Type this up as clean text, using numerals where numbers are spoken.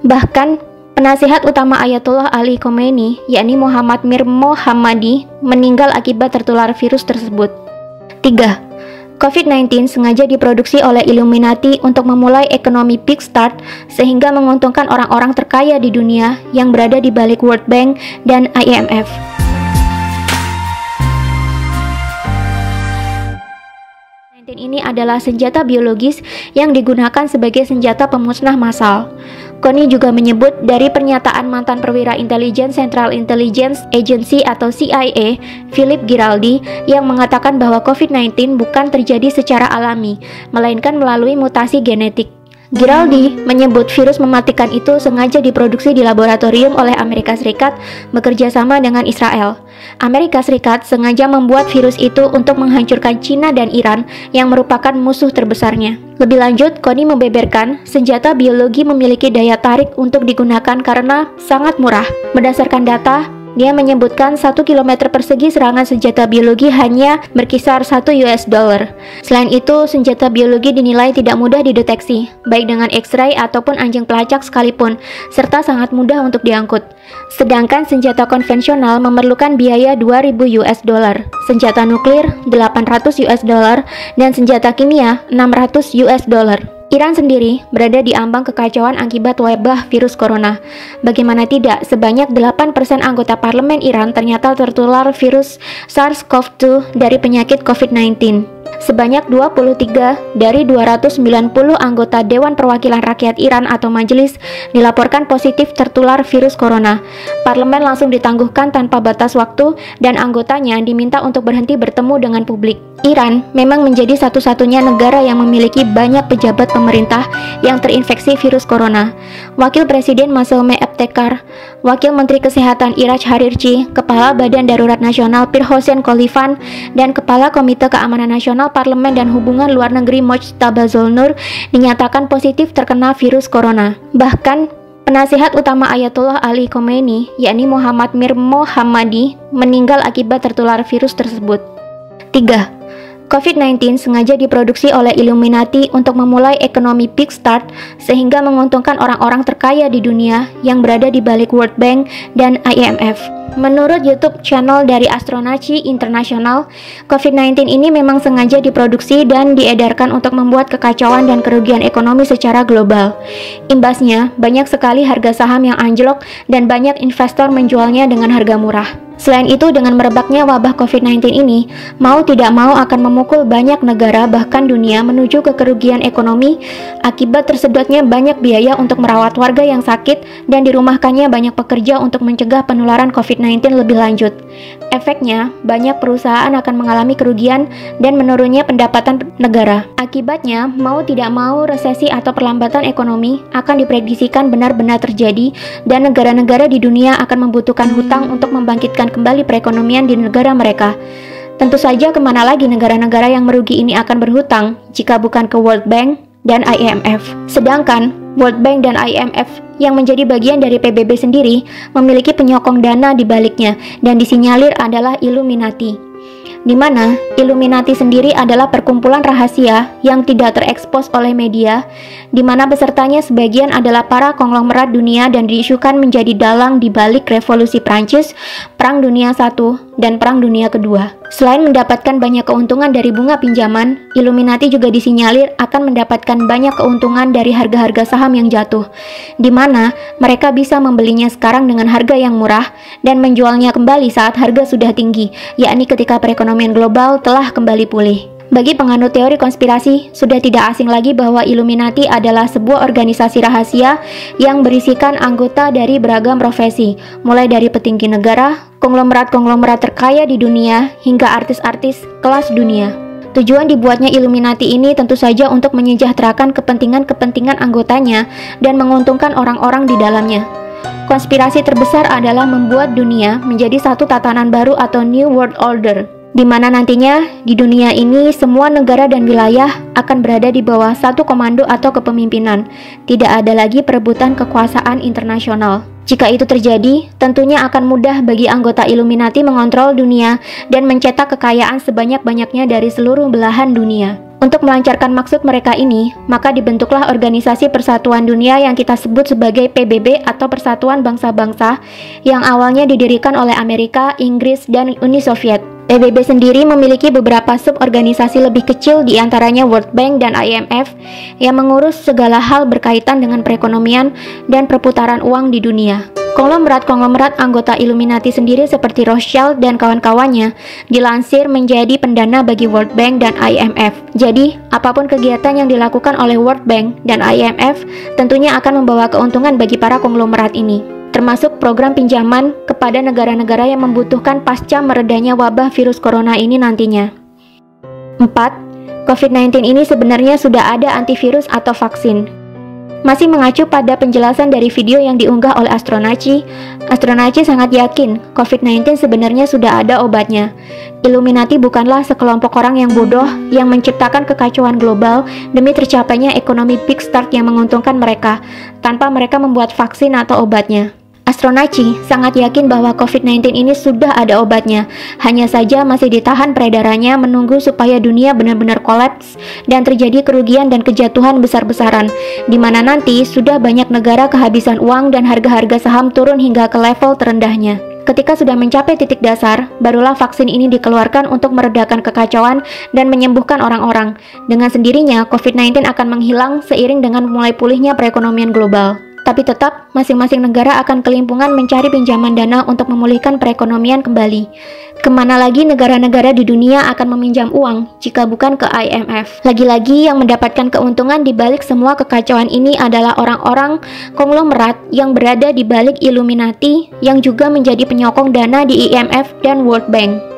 Bahkan, penasihat utama Ayatollah Ali Khomeini, yakni Muhammad Mir Mohammadi, meninggal akibat tertular virus tersebut. 3. COVID-19 sengaja diproduksi oleh Illuminati untuk memulai ekonomi big start sehingga menguntungkan orang-orang terkaya di dunia yang berada di balik World Bank dan IMF. Ini adalah senjata biologis yang digunakan sebagai senjata pemusnah massal. Kony juga menyebut dari pernyataan mantan perwira intelijen Central Intelligence Agency atau CIA, Philip Giraldi, yang mengatakan bahwa COVID-19 bukan terjadi secara alami, melainkan melalui mutasi genetik. Giraldi menyebut virus mematikan itu sengaja diproduksi di laboratorium oleh Amerika Serikat bekerja sama dengan Israel. Amerika Serikat sengaja membuat virus itu untuk menghancurkan Cina dan Iran yang merupakan musuh terbesarnya. Lebih lanjut, Kony membeberkan senjata biologi memiliki daya tarik untuk digunakan karena sangat murah. Berdasarkan data, dia menyebutkan 1 km persegi serangan senjata biologi hanya berkisar $1. Selain itu, senjata biologi dinilai tidak mudah dideteksi, baik dengan X-ray ataupun anjing pelacak sekalipun, serta sangat mudah untuk diangkut. Sedangkan senjata konvensional memerlukan biaya $2.000, senjata nuklir $800, dan senjata kimia $600. Iran sendiri berada di ambang kekacauan akibat wabah virus corona. Bagaimana tidak, sebanyak 8% anggota parlemen Iran ternyata tertular virus SARS-CoV-2 dari penyakit COVID-19. Sebanyak 23 dari 290 anggota Dewan Perwakilan Rakyat Iran atau majelis dilaporkan positif tertular virus corona. Parlemen langsung ditangguhkan tanpa batas waktu dan anggotanya diminta untuk berhenti bertemu dengan publik. Iran memang menjadi satu-satunya negara yang memiliki banyak pejabat pemerintah yang terinfeksi virus corona. Wakil Presiden Massoumeh Ebtekar, Wakil Menteri Kesehatan Iraj Harirchi, Kepala Badan Darurat Nasional Pirhossein Khalifan, dan Kepala Komite Keamanan Nasional Parlemen dan Hubungan Luar Negeri Mojtaba Zolnur dinyatakan positif terkena virus corona. Bahkan, penasihat utama Ayatollah Ali Khomeini, yakni Muhammad Mir Mohammadi, meninggal akibat tertular virus tersebut. 3. COVID-19 sengaja diproduksi oleh Illuminati untuk memulai ekonomi big start sehingga menguntungkan orang-orang terkaya di dunia yang berada di balik World Bank dan IMF. Menurut YouTube channel dari Astronaci International, COVID-19 ini memang sengaja diproduksi dan diedarkan untuk membuat kekacauan dan kerugian ekonomi secara global. Imbasnya, banyak sekali harga saham yang anjlok dan banyak investor menjualnya dengan harga murah. Selain itu, dengan merebaknya wabah COVID-19 ini, mau tidak mau akan memukul banyak negara bahkan dunia menuju ke kerugian ekonomi akibat tersedotnya banyak biaya untuk merawat warga yang sakit dan dirumahkannya banyak pekerja untuk mencegah penularan COVID-19 lebih lanjut. Efeknya, banyak perusahaan akan mengalami kerugian dan menurunnya pendapatan negara. Akibatnya, mau tidak mau resesi atau perlambatan ekonomi akan diprediksikan benar-benar terjadi dan negara-negara di dunia akan membutuhkan hutang untuk membangkitkan kembali perekonomian di negara mereka. Tentu saja kemana lagi negara-negara yang merugi ini akan berhutang jika bukan ke World Bank dan IMF. Sedangkan World Bank dan IMF yang menjadi bagian dari PBB sendiri memiliki penyokong dana di baliknya dan disinyalir adalah Illuminati, di mana Illuminati sendiri adalah perkumpulan rahasia yang tidak terekspos oleh media, di mana pesertanya sebagian adalah para konglomerat dunia dan diisukan menjadi dalang di balik revolusi Prancis, Perang Dunia I, dan Perang Dunia II. Selain mendapatkan banyak keuntungan dari bunga pinjaman, Illuminati juga disinyalir akan mendapatkan banyak keuntungan dari harga-harga saham yang jatuh, di mana mereka bisa membelinya sekarang dengan harga yang murah dan menjualnya kembali saat harga sudah tinggi, yakni ketika perekonomian global telah kembali pulih. Bagi penganut teori konspirasi, sudah tidak asing lagi bahwa Illuminati adalah sebuah organisasi rahasia yang berisikan anggota dari beragam profesi, mulai dari petinggi negara, konglomerat-konglomerat terkaya di dunia, hingga artis-artis kelas dunia. Tujuan dibuatnya Illuminati ini tentu saja untuk menyejahterakan kepentingan-kepentingan anggotanya dan menguntungkan orang-orang di dalamnya. Konspirasi terbesar adalah membuat dunia menjadi satu tatanan baru atau New World Order, di mana nantinya di dunia ini semua negara dan wilayah akan berada di bawah satu komando atau kepemimpinan. Tidak ada lagi perebutan kekuasaan internasional. Jika itu terjadi, tentunya akan mudah bagi anggota Illuminati mengontrol dunia dan mencetak kekayaan sebanyak-banyaknya dari seluruh belahan dunia. Untuk melancarkan maksud mereka ini, maka dibentuklah Organisasi Persatuan Dunia yang kita sebut sebagai PBB atau Persatuan Bangsa-Bangsa yang awalnya didirikan oleh Amerika, Inggris, dan Uni Soviet. PBB sendiri memiliki beberapa suborganisasi lebih kecil diantaranya World Bank dan IMF yang mengurus segala hal berkaitan dengan perekonomian dan perputaran uang di dunia. Konglomerat-konglomerat anggota Illuminati sendiri seperti Rothschild dan kawan-kawannya dilansir menjadi pendana bagi World Bank dan IMF. Jadi, apapun kegiatan yang dilakukan oleh World Bank dan IMF tentunya akan membawa keuntungan bagi para konglomerat ini, termasuk program pinjaman kepada negara-negara yang membutuhkan pasca meredanya wabah virus corona ini nantinya. 4. COVID-19 ini sebenarnya sudah ada antivirus atau vaksin. Masih mengacu pada penjelasan dari video yang diunggah oleh Astronaci sangat yakin COVID-19 sebenarnya sudah ada obatnya. Illuminati bukanlah sekelompok orang yang bodoh yang menciptakan kekacauan global demi tercapainya ekonomi big start yang menguntungkan mereka, tanpa mereka membuat vaksin atau obatnya. Astronaci sangat yakin bahwa COVID-19 ini sudah ada obatnya, hanya saja masih ditahan peredarannya menunggu supaya dunia benar-benar kolaps dan terjadi kerugian dan kejatuhan besar-besaran, di mana nanti sudah banyak negara kehabisan uang dan harga-harga saham turun hingga ke level terendahnya. Ketika sudah mencapai titik dasar, barulah vaksin ini dikeluarkan untuk meredakan kekacauan dan menyembuhkan orang-orang. Dengan sendirinya, COVID-19 akan menghilang seiring dengan mulai pulihnya perekonomian global. Tapi tetap, masing-masing negara akan kelimpungan mencari pinjaman dana untuk memulihkan perekonomian kembali. Kemana lagi negara-negara di dunia akan meminjam uang jika bukan ke IMF? Lagi-lagi yang mendapatkan keuntungan di balik semua kekacauan ini adalah orang-orang konglomerat yang berada di balik Illuminati yang juga menjadi penyokong dana di IMF dan World Bank.